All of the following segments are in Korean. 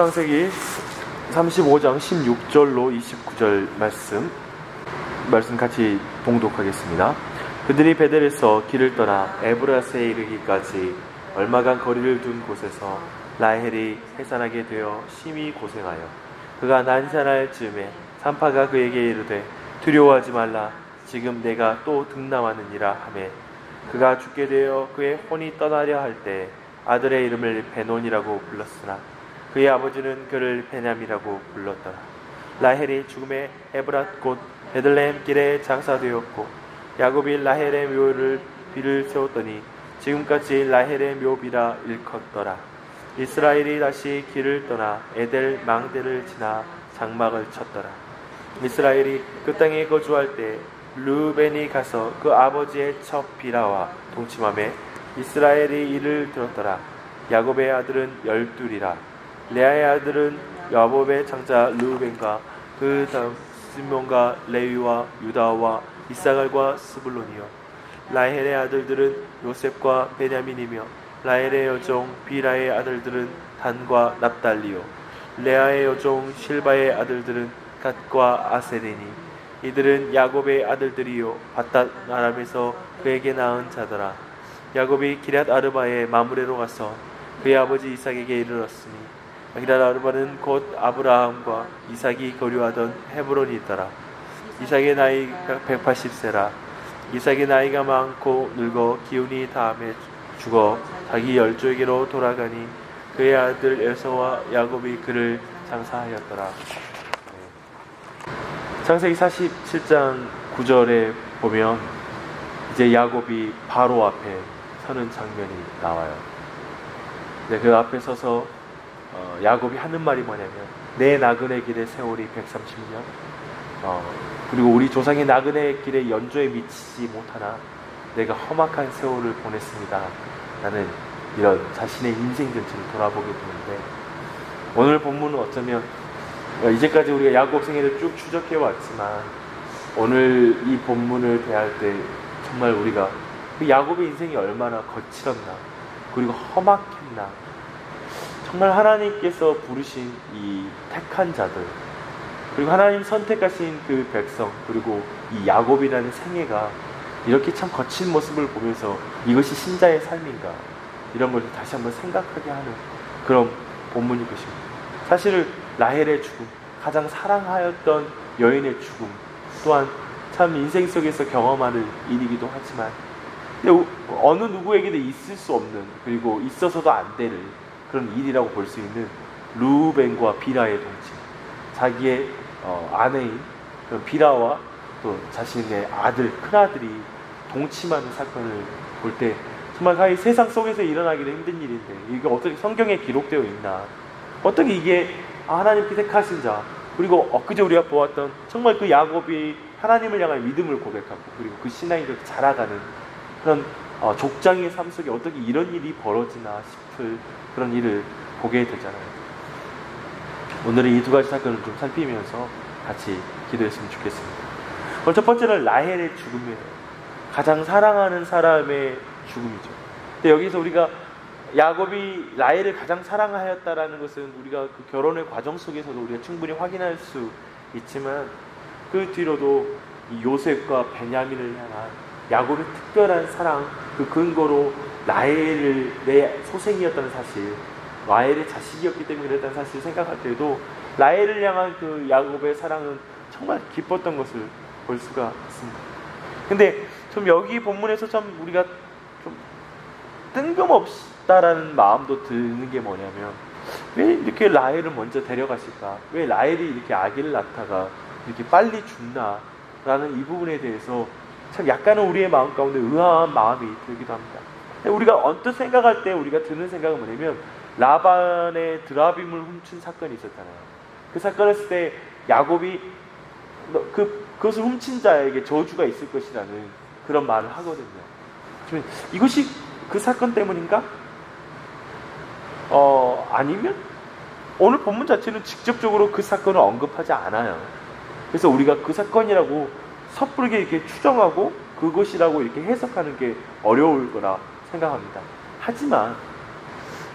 창세기 35장 16절로 29절 말씀 같이 봉독하겠습니다. 그들이 베델에서 길을 떠나 에브라스에 이르기까지 얼마간 거리를 둔 곳에서 라헬이 해산하게 되어 심히 고생하여 그가 난산할 즈음에 산파가 그에게 이르되 두려워하지 말라, 지금 내가 또 등남하느니라 하매 그가 죽게 되어 그의 혼이 떠나려 할 때 아들의 이름을 베논이라고 불렀으나 그의 아버지는 그를 베냐미라고 불렀더라. 라헬이 죽음에 에브랏 곧 베들레헴 길에 장사되었고 야곱이 라헬의 묘를 비를 세웠더니 지금까지 라헬의 묘비라 일컫더라. 이스라엘이 다시 길을 떠나 에델 망대를 지나 장막을 쳤더라. 이스라엘이 그 땅에 거주할 때 르우벤이 가서 그 아버지의 첩 비라와 동침하매 이스라엘이 이를 들었더라. 야곱의 아들은 12이라. 레아의 아들은 야곱의 장자 르우벤과 그 다음 시몬과 레위와 유다와 이사갈과 스불론이요. 라헬의 아들들은 요셉과 베냐민이며 라헬의 여종 비라의 아들들은 단과 납달리요. 레아의 여종 실바의 아들들은 갓과 아세리니 이들은 야곱의 아들들이요 바닷 아람에서 그에게 낳은 자더라. 야곱이 기럇 아르바의 마므레로 가서 그의 아버지 이삭에게 이르렀으니 기럇 아르바는 곧 아브라함과 이삭이 거류하던 헤브론이더라. 이삭의 나이가 180세라. 이삭의 나이가 많고 늙어 기운이 다함에 죽어 자기 열조에게로 돌아가니 그의 아들 에서와 야곱이 그를 장사하였더라. 창세기 47장 9절에 보면 이제 야곱이 바로 앞에 서는 장면이 나와요. 그 앞에 서서 야곱이 하는 말이 뭐냐면 내 나그네 길의 세월이 130년 그리고 우리 조상의 나그네 길의 연조에 미치지 못하나 내가 험악한 세월을 보냈습니다. 라는 이런 자신의 인생 전체를 돌아보게 되는데, 오늘 본문은 어쩌면 이제까지 우리가 야곱 생애를 쭉 추적해 왔지만 오늘 이 본문을 대할 때 정말 우리가 그 야곱의 인생이 얼마나 거칠었나, 그리고 험악했나, 정말 하나님께서 부르신 이 택한 자들, 그리고 하나님 선택하신 그 백성, 그리고 이 야곱이라는 생애가 이렇게 참 거친 모습을 보면서 이것이 신자의 삶인가, 이런 걸 다시 한번 생각하게 하는 그런 본문이 것입니다. 사실 라헬의 죽음, 가장 사랑하였던 여인의 죽음 또한 참 인생 속에서 경험하는 일이기도 하지만, 근데 어느 누구에게도 있을 수 없는, 그리고 있어서도 안 될 그런 일이라고 볼 수 있는 르우벤과 비라의 동침, 자기의 아내인 비라와 또 자신의 아들, 큰아들이 동침하는 사건을 볼 때 정말 세상 속에서 일어나기는 힘든 일인데 이게 어떻게 성경에 기록되어 있나, 어떻게 이게 하나님께 택하신 자, 그리고 엊그제 우리가 보았던 정말 그 야곱이 하나님을 향한 믿음을 고백하고 그리고 그 신앙이 그렇게 자라가는 그런 족장의 삶 속에 어떻게 이런 일이 벌어지나 싶을 그런 일을 보게 되잖아요. 오늘은 이 두 가지 사건을 좀 살피면서 같이 기도했으면 좋겠습니다. 오늘 첫 번째는 라헬의 죽음이에요. 가장 사랑하는 사람의 죽음이죠. 근데 여기서 우리가 야곱이 라헬을 가장 사랑하였다라는 것은 우리가 그 결혼의 과정 속에서도 우리가 충분히 확인할 수 있지만, 그 뒤로도 이 요셉과 베냐민을 향한 야곱의 특별한 사랑, 그 근거로 라헬을 내 소생이었다는 사실, 라헬의 자식이었기 때문에 그랬다는 사실을 생각할 때도 라헬을 향한 그 야곱의 사랑은 정말 기뻤던 것을 볼 수가 있습니다. 근데 좀 여기 본문에서 참 우리가 좀 뜬금없다라는 마음도 드는 게 뭐냐면, 왜 이렇게 라헬을 먼저 데려가실까? 왜 라헬이 이렇게 아기를 낳다가 이렇게 빨리 죽나? 라는 이 부분에 대해서 참 약간은 우리의 마음 가운데 의아한 마음이 들기도 합니다. 우리가 언뜻 생각할 때 우리가 드는 생각은 뭐냐면, 라반의 드라빔을 훔친 사건이 있었잖아요. 그 사건을 했을 때 야곱이 그것을 훔친 자에게 저주가 있을 것이라는 그런 말을 하거든요. 이것이 그 사건 때문인가? 아니면 오늘 본문 자체는 직접적으로 그 사건을 언급하지 않아요. 그래서 우리가 그 사건이라고 섣부르게 이렇게 추정하고 그것이라고 이렇게 해석하는 게 어려울 거라 생각합니다. 하지만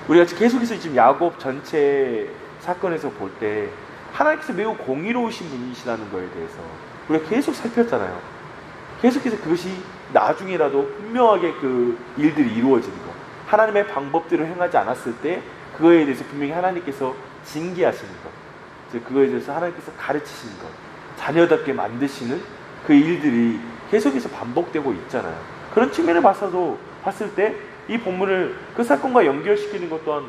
우리가 계속해서 지금 야곱 전체 사건에서 볼 때 하나님께서 매우 공의로우신 분이시라는 거에 대해서 우리가 계속 살폈잖아요. 계속해서 그것이 나중에라도 분명하게 그 일들이 이루어지는 것, 하나님의 방법대로 행하지 않았을 때 그거에 대해서 분명히 하나님께서 징계하시는 것, 즉 그거에 대해서 하나님께서 가르치시는 것, 자녀답게 만드시는 그 일들이 계속해서 반복되고 있잖아요. 그런 측면을 봤을 때 이 본문을 그 사건과 연결시키는 것 또한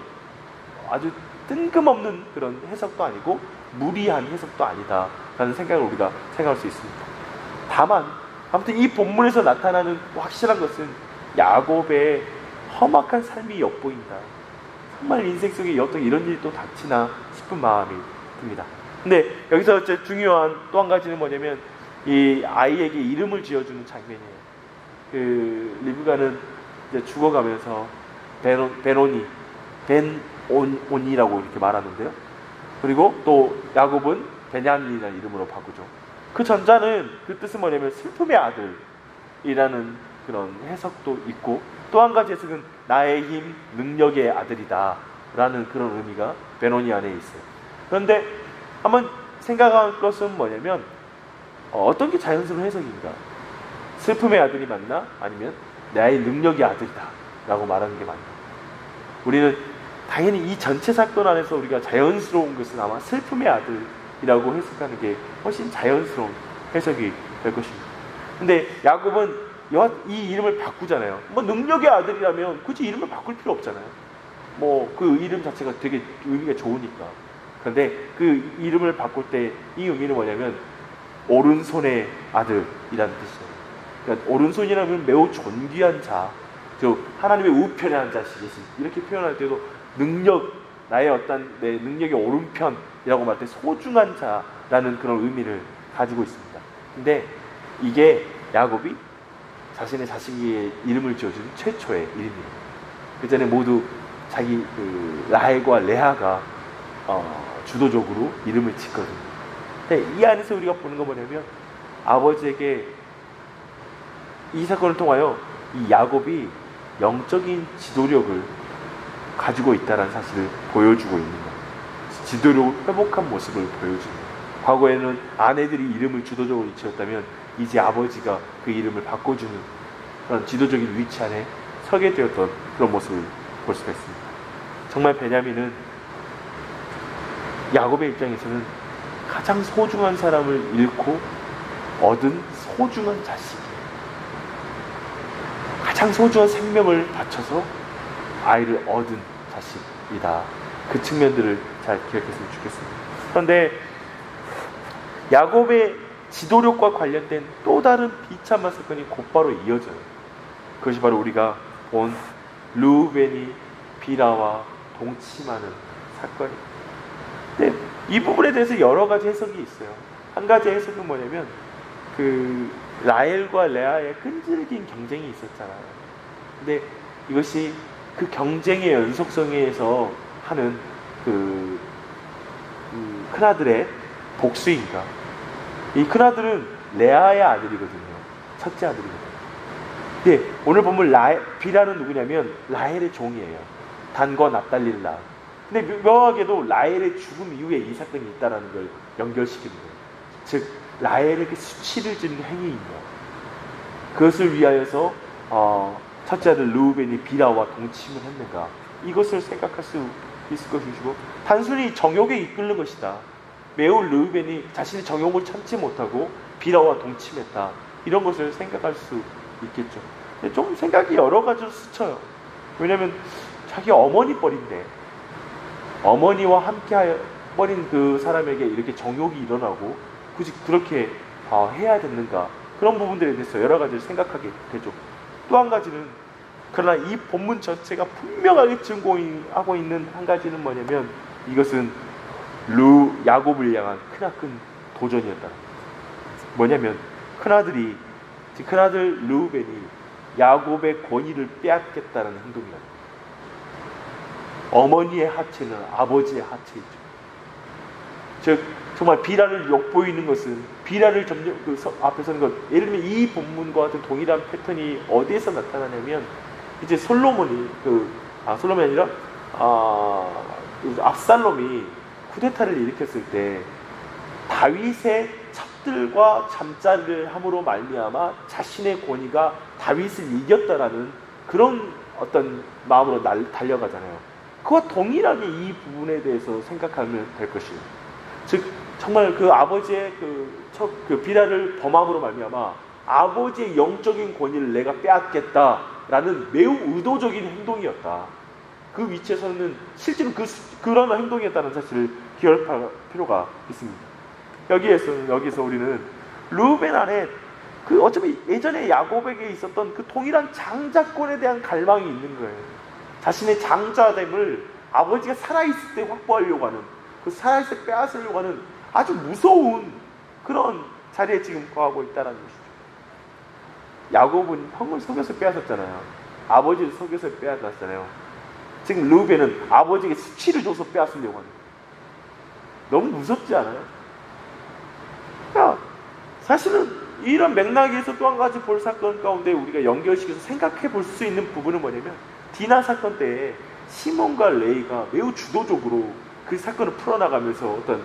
아주 뜬금없는 그런 해석도 아니고 무리한 해석도 아니다라는 생각을 우리가 생각할 수 있습니다. 다만 아무튼 이 본문에서 나타나는 확실한 것은 야곱의 험악한 삶이 엿보인다. 정말 인생 속에 어떻게 이런 일이 또 닥치나 싶은 마음이 듭니다. 근데 여기서 중요한 또 한 가지는 뭐냐면 이 아이에게 이름을 지어주는 장면이에요. 그 리브가는 이제 죽어가면서 벤온이라고 이렇게 말하는데요. 그리고 또 야곱은 베냐민이라는 이름으로 바꾸죠. 그 전자는 그 뜻은 뭐냐면 슬픔의 아들이라는 그런 해석도 있고, 또 한 가지 해석은 나의 힘, 능력의 아들이다 라는 그런 의미가 베노니 안에 있어요. 그런데 한번 생각할 것은 뭐냐면 어떤 게 자연스러운 해석인가? 슬픔의 아들이 맞나? 아니면 나의 능력의 아들이다 라고 말하는 게 맞나? 우리는 당연히 이 전체 사건 안에서 우리가 자연스러운 것은 아마 슬픔의 아들이라고 해석하는 게 훨씬 자연스러운 해석이 될 것입니다. 근데 야곱은 이 이름을 바꾸잖아요. 뭐 능력의 아들이라면 굳이 이름을 바꿀 필요 없잖아요. 뭐 그 이름 자체가 되게 의미가 좋으니까. 그런데 그 이름을 바꿀 때 이 의미는 뭐냐면 오른손의 아들이라는 뜻이에요. 그러니까 오른손이라면 매우 존귀한 자, 즉 하나님의 우편에 한 자식이신, 이렇게 표현할 때도 나의 어떤 내 능력의 오른편이라고 말할 때 소중한 자라는 그런 의미를 가지고 있습니다. 근데 이게 야곱이 자신의 자식에게 이름을 지어준 최초의 이름이에요. 그 전에 모두 자기 라헬과 레아가 주도적으로 이름을 짓거든요. 근데 이 안에서 우리가 보는 거 뭐냐면 아버지에게 이 사건을 통하여 이 야곱이 영적인 지도력을 가지고 있다는 사실을 보여주고 있는 거예요. 지도력을 회복한 모습을 보여주는 거예요. 과거에는 아내들이 이름을 주도적으로 지었다면 이제 아버지가 그 이름을 바꿔주는 그런 지도적인 위치 안에 서게 되었던 그런 모습을 볼 수가 있습니다. 정말 베냐민은 야곱의 입장에서는 가장 소중한 사람을 잃고 얻은 소중한 자식이에요. 가장 소중한 생명을 바쳐서 아이를 얻은 자식이다. 그 측면들을 잘 기억했으면 좋겠습니다. 그런데 야곱의 지도력과 관련된 또 다른 비참한 사건이 곧바로 이어져요. 그것이 바로 우리가 본 르우벤이 비라와 동침하는 사건입니다. 근데 이 부분에 대해서 여러 가지 해석이 있어요. 한 가지 해석은 뭐냐면 라헬과 레아의 끈질긴 경쟁이 있었잖아요. 근데 이것이 그 경쟁의 연속성에서 하는 큰아들의 복수인가? 이 큰아들은 레아의 아들이거든요. 첫째 아들이거든요. 근데 오늘 보면 비라는 누구냐면 라헬의 종이에요. 단과 납달리를 낳은. 근데 묘하게도 라헬의 죽음 이후에 이 사건이 있다는 걸 연결시키는 거예요. 즉 라헬에게 수치를 지는 행위인 거. 그것을 위하여서 첫째 아들 르우벤이 비라와 동침을 했는가, 이것을 생각할 수 있을 것이고, 단순히 정욕에 이끌는 것이다, 매우 르우벤이 자신의 정욕을 참지 못하고 비라와 동침했다, 이런 것을 생각할 수 있겠죠. 근데 좀 생각이 여러 가지로 스쳐요. 왜냐하면 자기 어머니 뻘인데 어머니와 함께 버린 그 사람에게 이렇게 정욕이 일어나고 굳이 그렇게 해야 됐는가, 그런 부분들에 대해서 여러 가지를 생각하게 되죠. 또 한 가지는, 그러나 이 본문 전체가 분명하게 증거하고 있는 한 가지는 뭐냐면 이것은 야곱을 향한 크나큰 도전이었다. 뭐냐면 큰아들 르우벤이 야곱의 권위를 빼앗겠다는 행동이다. 어머니의 하체는 아버지의 하체이죠. 즉 정말 비라를 엿보이는 것은, 비라를 점령 앞에 서는 것, 예를 들면 이 본문과 같은 동일한 패턴이 어디에서 나타나냐면 이제 솔로몬이 솔로몬이 아니라 압살롬이 쿠데타를 일으켰을 때 다윗의 첩들과 잠자리를 함으로 말미암아 자신의 권위가 다윗을 이겼다라는 그런 어떤 마음으로 달려가잖아요. 그와 동일하게 이 부분에 대해서 생각하면 될 것이에요. 즉 정말 그 아버지의 그 비라를 범함으로 말미암아 아버지의 영적인 권위를 내가 빼앗겠다라는 매우 의도적인 행동이었다. 그 위치에서는 실제로 그런 행동이었다는 사실을 기억할 필요가 있습니다. 여기서 우리는 르우벤 안에 그 어차피 예전에 야곱에게 있었던 그 동일한 장자권에 대한 갈망이 있는 거예요. 자신의 장자됨을 아버지가 살아있을 때 확보하려고 하는, 그 살아있을 때 빼앗으려고 하는 아주 무서운 그런 자리에 지금 거하고 있다는 것이죠. 야곱은 형을 속여서 빼앗았잖아요. 아버지를 속여서 빼앗았잖아요. 지금 르우벤은 아버지에게 수치를 줘서 빼앗으려고 하는 거예요. 너무 무섭지 않아요? 그러니까 사실은 이런 맥락에서 또 한 가지 볼 사건 가운데 우리가 연결시켜서 생각해 볼 수 있는 부분은 뭐냐면, 디나 사건 때에 시몬과 레이가 매우 주도적으로 그 사건을 풀어나가면서 어떤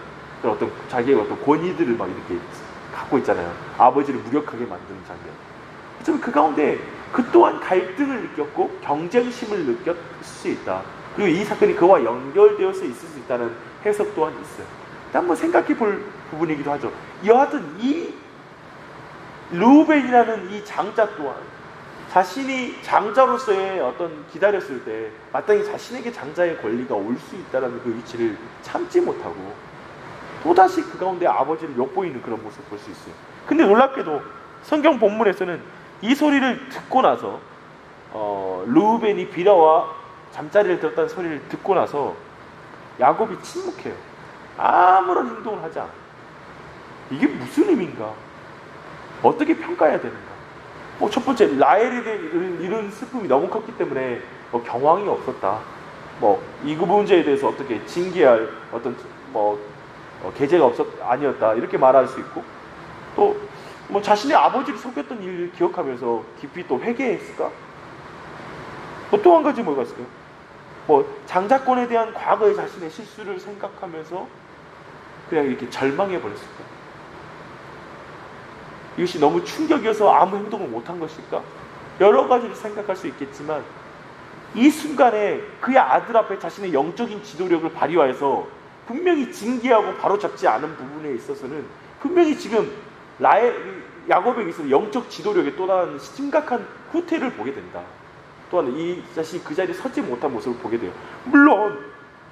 자기의 어떤 권위들을 막 이렇게 갖고 있잖아요. 아버지를 무력하게 만드는 장면. 좀 그 가운데 그 또한 갈등을 느꼈고 경쟁심을 느꼈을 수 있다. 그리고 이 사건이 그와 연결되어서 있을 수 있다는 해석 또한 있어요. 한번 생각해 볼 부분이기도 하죠. 여하튼 이 르우벤이라는 이 장자 또한 자신이 장자로서의 어떤 기다렸을 때 마땅히 자신에게 장자의 권리가 올 수 있다는 그 위치를 참지 못하고 또다시 그 가운데 아버지를 엿보이는 그런 모습을 볼 수 있어요. 근데 놀랍게도 성경 본문에서는 이 소리를 듣고 나서 르우벤이 비라와 잠자리를 들었다는 소리를 듣고 나서 야곱이 침묵해요. 아무런 행동을 하지 않아요. 이게 무슨 의미인가? 어떻게 평가해야 되는가? 첫 번째, 라헬에 대한 이런 슬픔이 너무 컸기 때문에 경황이 없었다. 이 문제에 대해서 어떻게 징계할 어떤 계제가 아니었다. 이렇게 말할 수 있고, 또 자신의 아버지를 속였던 일을 기억하면서 깊이 또 회개했을까? 또 한 가지 뭐가 있을까요? 장자권에 대한 과거의 자신의 실수를 생각하면서 그냥 이렇게 절망해 버렸을까? 이것이 너무 충격이어서 아무 행동을 못한 것일까? 여러 가지를 생각할 수 있겠지만 이 순간에 그의 아들 앞에 자신의 영적인 지도력을 발휘하여서 분명히 징계하고 바로잡지 않은 부분에 있어서는 분명히 지금 야곱에게 있어서 영적 지도력에 또 다른 심각한 후퇴를 보게 된다. 또한 이 자신이 그 자리에 서지 못한 모습을 보게 돼요. 물론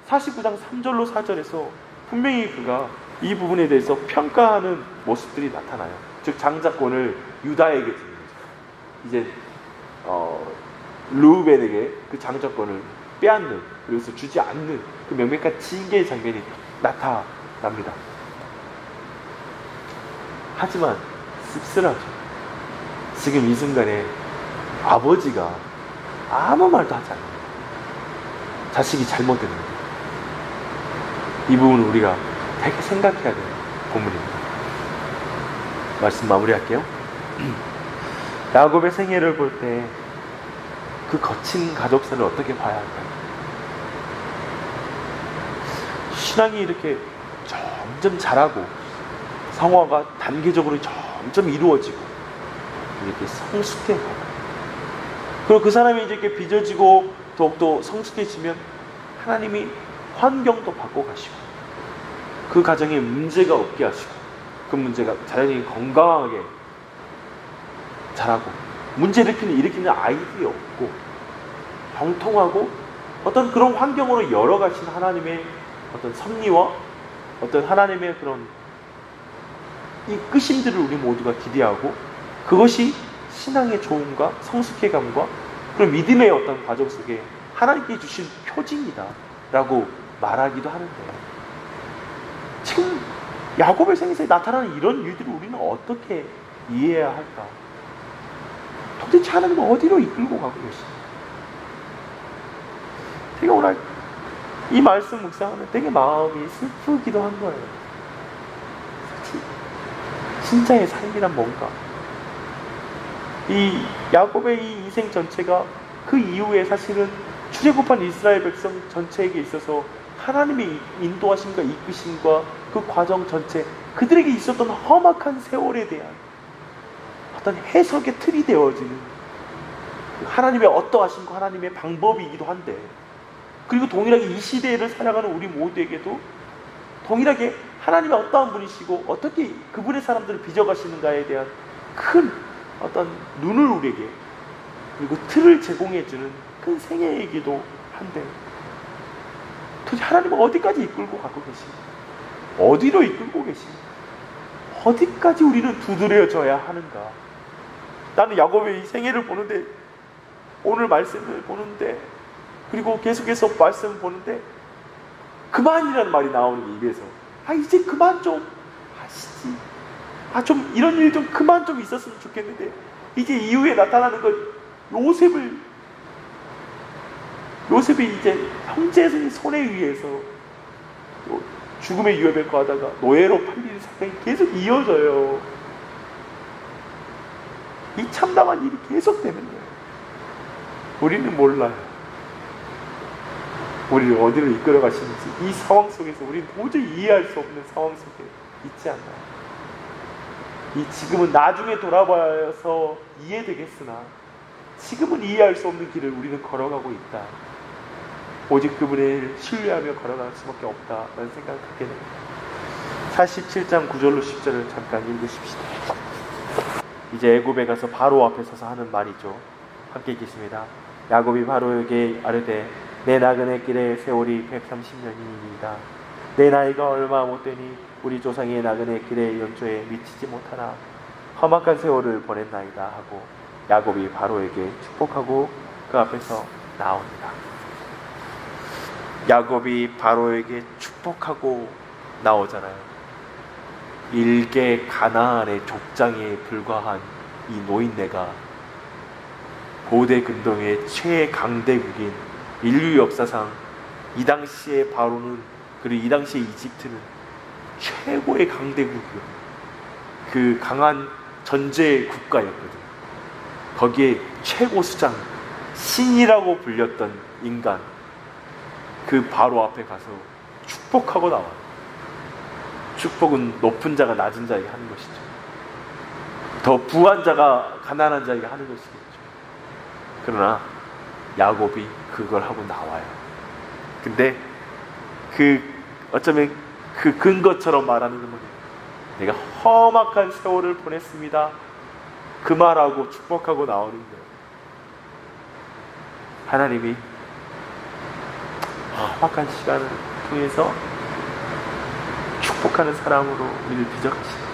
49장 3절로 4절에서 분명히 그가 이 부분에 대해서 평가하는 모습들이 나타나요. 즉 장자권을 유다에게 주는 거죠. 이제 르우벤에게 그 장자권을 빼앗는, 그래서 주지 않는 그 명백한 징계의 장면이 나타납니다. 하지만 씁쓸하죠. 지금 이 순간에 아버지가 아무 말도 하지 않는 거예요. 자식이 잘못된 거예요. 이 부분은 우리가 되게 생각해야 되는 부분입니다. 말씀 마무리할게요. 야곱의 생애를 볼 때 그 거친 가족사를 어떻게 봐야 할까요? 신앙이 이렇게 점점 자라고 성화가 단계적으로 점점 이루어지고 이렇게 성숙해가고, 그리고 그 사람이 이제 이렇게 빚어지고 더욱더 성숙해지면 하나님이 환경도 바꿔 가시고 그 가정에 문제가 없게 하시고 그 문제가 자연히 건강하게 자라고 문제를 일으키는 아이들이 없고 병통하고 어떤 그런 환경으로 열어가신 하나님의 어떤 섭리와 어떤 하나님의 그런 이끄심들을 우리 모두가 기대하고, 그것이 신앙의 조음과 성숙해감과 그런 믿음의 어떤 과정 속에 하나님께 주신 표징이다 라고 말하기도 하는데, 지금 야곱의 생애에 나타나는 이런 일들을 우리는 어떻게 이해해야 할까? 도대체 하나님은 어디로 이끌고 가고 계십니까? 제가 오늘 이 말씀 묵상하면 되게 마음이 슬프기도 한 거예요. 진짜의 삶이란 뭔가? 이 야곱의 이 인생 전체가 그 이후에 사실은 출애굽한 이스라엘 백성 전체에게 있어서 하나님의 인도하심과 이끄심과 그 과정 전체, 그들에게 있었던 험악한 세월에 대한 어떤 해석의 틀이 되어지는 하나님의 어떠하심과 하나님의 방법이기도 한데, 그리고 동일하게 이 시대를 살아가는 우리 모두에게도 동일하게 하나님의 어떠한 분이시고 어떻게 그분의 사람들을 빚어가시는가에 대한 큰 어떤 눈을 우리에게, 그리고 틀을 제공해주는 큰 생애이기도 한데, 도대체 하나님은 어디까지 이끌고 가고 계십니까? 어디로 이끌고 계십니까? 어디까지 우리는 두드려져야 하는가? 나는 야곱의 이 생애를 보는데, 오늘 말씀을 보는데, 그리고 계속해서 말씀을 보는데 그만이라는 말이 나오는 게 입에서, 이제 그만 좀 하시지, 좀 이런 일 좀 그만 좀 있었으면 좋겠는데, 이제 이후에 나타나는 것, 요셉이 이제 형제의 손에 의해서 죽음의 위협에 가다가 노예로 팔리는 사건이 계속 이어져요. 이 참담한 일이 계속되는 거예요. 우리는 몰라요. 우리를 어디로 이끌어 가시는지, 이 상황 속에서 우리는 도저히 이해할 수 없는 상황 속에 있지 않나요? 이 지금은 나중에 돌아봐서 이해되겠으나, 지금은 이해할 수 없는 길을 우리는 걸어가고 있다. 오직 그분을 신뢰하며 걸어갈 수밖에 없다라는 생각을 갖게 됩니다. 47장 9절로 10절을 잠깐 읽으십시다. 이제 애굽에 가서 바로 앞에 서서 하는 말이죠. 함께 읽겠습니다. 야곱이 바로에게 아뢰되 내 나그네 길의 세월이 130년이니이다. 내 나이가 얼마 못되니 우리 조상의 나그네 길의 연초에 미치지 못하나 험악한 세월을 보냈나이다 하고 야곱이 바로에게 축복하고 그 앞에서 나옵니다. 야곱이 바로에게 축복하고 나오잖아요. 일개 가나안의 족장에 불과한 이 노인네가 고대 근동의 최강대국인 인류 역사상 이 당시의 바로는, 그리고 이 당시의 이집트는 최고의 강대국이요, 그 강한 전제 국가였거든요. 거기에 최고 수장, 신이라고 불렸던 인간, 그 바로 앞에 가서 축복하고 나와요. 축복은 높은 자가 낮은 자에게 하는 것이죠. 더 부한 자가 가난한 자에게 하는 것이겠죠. 그러나 야곱이 그걸 하고 나와요. 근데 어쩌면 그 근거처럼 말하는 건 뭐냐, 내가 험악한 세월을 보냈습니다, 그 말하고 축복하고 나오는 거예요. 하나님이 험악한 시간을 통해서 축복하는 사람으로 우리를 빚어가시다.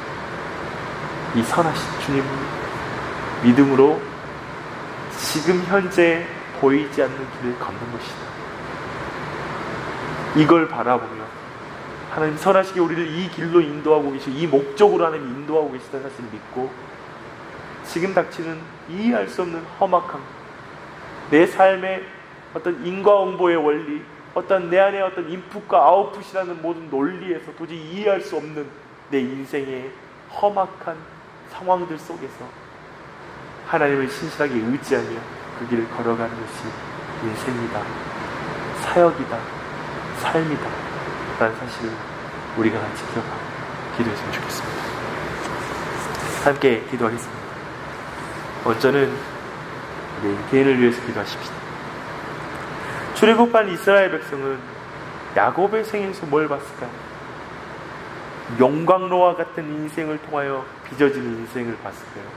이 선하신 주님 믿음으로 지금 현재 보이지 않는 길을 걷는 것이다. 이걸 바라보며 하나님 선하시게 우리를 이 길로 인도하고 계시고 이 목적으로 하나님 인도하고 계시다는 사실을 믿고, 지금 닥치는 이해할 수 없는 험악함, 내 삶의 어떤 인과응보의 원리, 어떤 내 안에 어떤 인풋과 아웃풋이라는 모든 논리에서 도저히 이해할 수 없는 내 인생의 험악한 상황들 속에서 하나님을 신실하게 의지하며 그 길을 걸어가는 것이 인생이다, 사역이다, 삶이다 라는 사실을 우리가 같이 기억하고 기도했으면 좋겠습니다. 함께 기도하겠습니다. 먼저는 우리 개인을 위해서 기도하십시다. 출애굽한 이스라엘 백성은 야곱의 생에서 뭘 봤을까요? 용광로와 같은 인생을 통하여 빚어지는 인생을 봤을 거예요.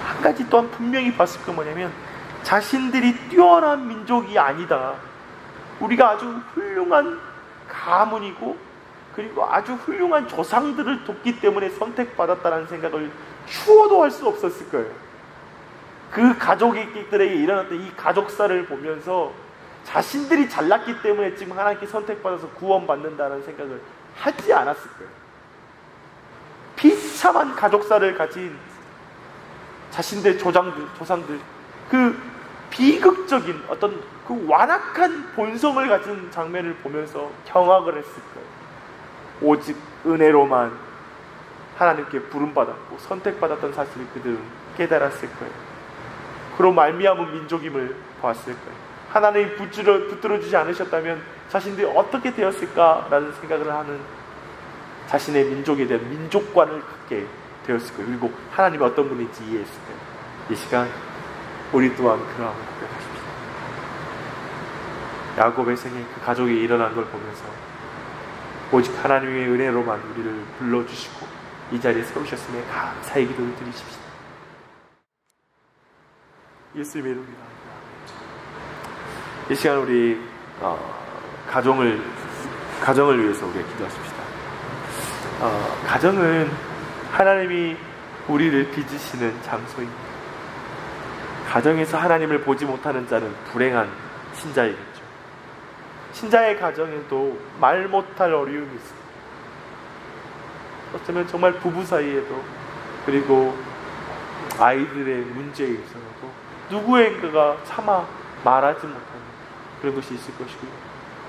한 가지 또한 분명히 봤을 거 뭐냐면, 자신들이 뛰어난 민족이 아니다, 우리가 아주 훌륭한 가문이고 그리고 아주 훌륭한 조상들을 돕기 때문에 선택받았다는 생각을 추워도 할 수 없었을 거예요. 그 가족들에게 일어났던 이 가족사를 보면서 자신들이 잘났기 때문에 지금 하나님께 선택받아서 구원받는다는 생각을 하지 않았을 거예요. 비참한 가족사를 가진 자신들의 조상들, 그 비극적인 어떤 그 완악한 본성을 가진 장면을 보면서 경악을 했을 거예요. 오직 은혜로만 하나님께 부름받았고 선택받았던 사실을 그들은 깨달았을 거예요. 그로 말미암은 민족임을 보았을 거예요. 하나님이 붙들어주지 않으셨다면 자신들이 어떻게 되었을까라는 생각을 하는 자신의 민족에 대한 민족관을 갖게 되었을 거예요. 그리고 하나님이 어떤 분인지 이해했을 거예요. 이 시간 우리 또한 그러함을 고백하십시오. 야곱의 생에 그 가족이 일어난 걸 보면서 오직 하나님의 은혜로만 우리를 불러주시고 이 자리에 세우셨음에 감사의 기도를 드리십시오. 예수님의 이름으로 기도합니다. 이 시간 우리 가정을 위해서 우리가 기도하십시다. 가정은 하나님이 우리를 빚으시는 장소입니다. 가정에서 하나님을 보지 못하는 자는 불행한 신자이겠죠. 신자의 가정에도 말 못할 어려움이 있습니다. 어쩌면 정말 부부 사이에도, 그리고 아이들의 문제에 있어서도 누구인가가 차마 말하지 못하는 그런 것이 있을 것이고요.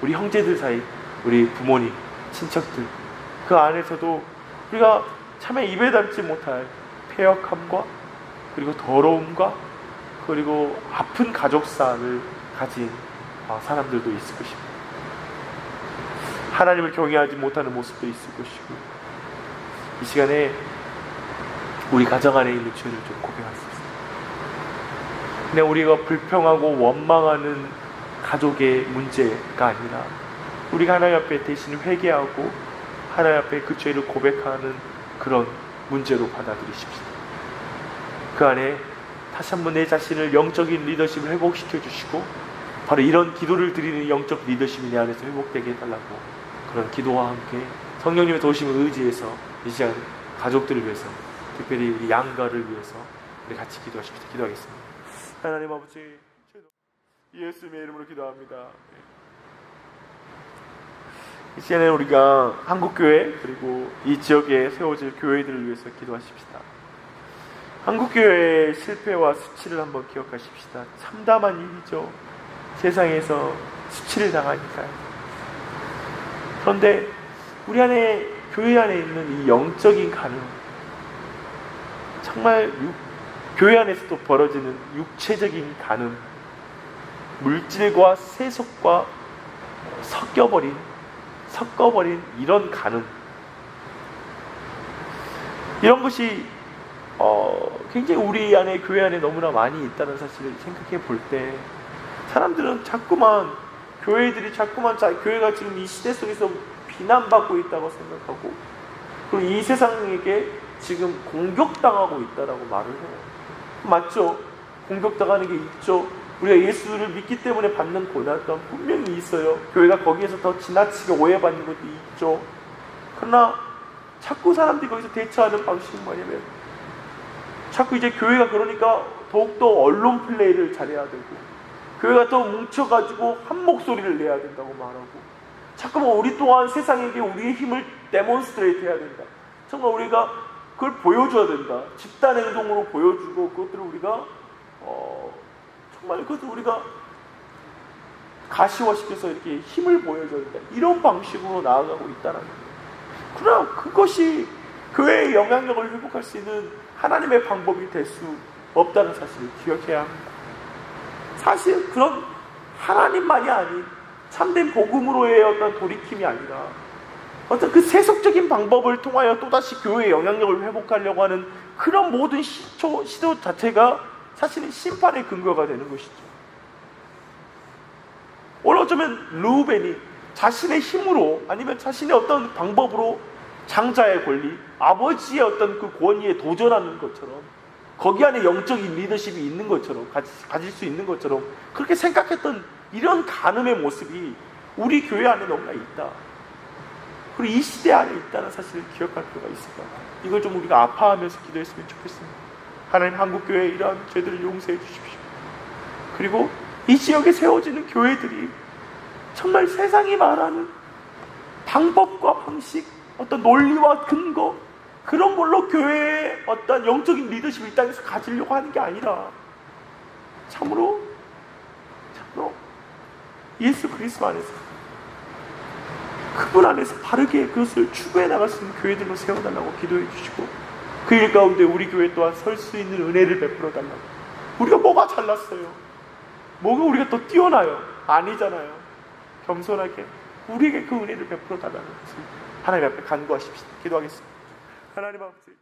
우리 형제들 사이, 우리 부모님, 친척들, 그 안에서도 우리가 참에 입에 담지 못할 패역함과 그리고 더러움과 그리고 아픈 가족사를 가진 사람들도 있을 것입니다. 하나님을 경외하지 못하는 모습도 있을 것이고, 이 시간에 우리 가정 안에 있는 죄를 좀 고백할 수 있습니다. 그냥 우리가 불평하고 원망하는 가족의 문제가 아니라 우리가 하나님 앞에 대신 회개하고 하나님 앞에 그 죄를 고백하는 그런 문제로 받아들이십시오. 그 안에 다시 한번 내 자신을 영적인 리더십을 회복시켜 주시고, 바로 이런 기도를 드리는 영적 리더십이 내 안에서 회복되게 해달라고, 그런 기도와 함께 성령님의 도우심을 의지해서 이 시간 가족들을 위해서, 특별히 우리 양가를 위해서 우리 같이 기도하십시다. 기도하겠습니다. 하나님 아버지, 예수님의 이름으로 기도합니다. 이 시간에 우리가 한국교회 그리고 이 지역에 세워질 교회들을 위해서 기도하십시다. 한국교회의 실패와 수치를 한번 기억하십시다. 참담한 일이죠. 세상에서 수치를 당하니까요. 그런데 우리 안에, 교회 안에 있는 이 영적인 간음, 정말 교회 안에서도 벌어지는 육체적인 간음, 물질과 세속과 섞어버린 이런 간음, 이런 것이 굉장히 우리 안에, 교회 안에 너무나 많이 있다는 사실을 생각해 볼 때, 사람들은 자꾸만, 교회들이 자꾸만 교회가 지금 이 시대 속에서 비난받고 있다고 생각하고, 그리고 이 세상에게 지금 공격당하고 있다라고 말을 해요. 맞죠? 공격당하는 게 있죠. 우리가 예수를 믿기 때문에 받는 고난도 분명히 있어요. 교회가 거기에서 더 지나치게 오해받는 것도 있죠. 그러나 자꾸 사람들이 거기서 대처하는 방식은 뭐냐면, 자꾸 이제 교회가 그러니까 더욱더 언론 플레이를 잘해야 되고, 교회가 더 뭉쳐가지고 한 목소리를 내야 된다고 말하고, 자꾸만 우리 또한 세상에게 우리의 힘을 데몬스트레이트 해야 된다. 정말 우리가 그걸 보여줘야 된다. 집단 행동으로 보여주고, 그것들을 우리가 정말 그것을 우리가 가시화시켜서 이렇게 힘을 보여줘야 된다. 이런 방식으로 나아가고 있다는 거예요. 그러나 그것이 교회의 영향력을 회복할 수 있는 하나님의 방법이 될 수 없다는 사실을 기억해야 합니다. 사실 그런 하나님만이 아닌 참된 복음으로의 어떤 돌이킴이 아니라 어떤 그 세속적인 방법을 통하여 또다시 교회의 영향력을 회복하려고 하는 그런 모든 시도 자체가 사실은 심판의 근거가 되는 것이죠. 오늘 어쩌면 르우벤이 자신의 힘으로, 아니면 자신의 어떤 방법으로 장자의 권리, 아버지의 어떤 그 권위에 도전하는 것처럼, 거기 안에 영적인 리더십이 있는 것처럼, 가질 수 있는 것처럼 그렇게 생각했던 이런 간음의 모습이 우리 교회 안에 너무나 있다. 그리고 이 시대 안에 있다는 사실을 기억할 필요가 있을 것 같아요. 이걸 좀 우리가 아파하면서 기도했으면 좋겠습니다. 하나님, 한국교회의 이러한 죄들을 용서해 주십시오. 그리고 이 지역에 세워지는 교회들이 정말 세상이 말하는 방법과 방식, 어떤 논리와 근거, 그런 걸로 교회의 어떤 영적인 리더십을 이 땅에서 가지려고 하는 게 아니라 참으로 예수 그리스도 안에서, 그분 안에서 바르게 그것을 추구해 나갈 수 있는 교회들로 세워달라고 기도해 주시고, 그 일 가운데 우리 교회 또한 설 수 있는 은혜를 베풀어 달라고. 우리가 뭐가 잘났어요? 뭐가 우리가 또 뛰어나요? 아니잖아요. 겸손하게 우리에게 그 은혜를 베풀어 달라는 것을 하나님 앞에 간구하십시다. 기도하겠습니다. 하나님 아버지,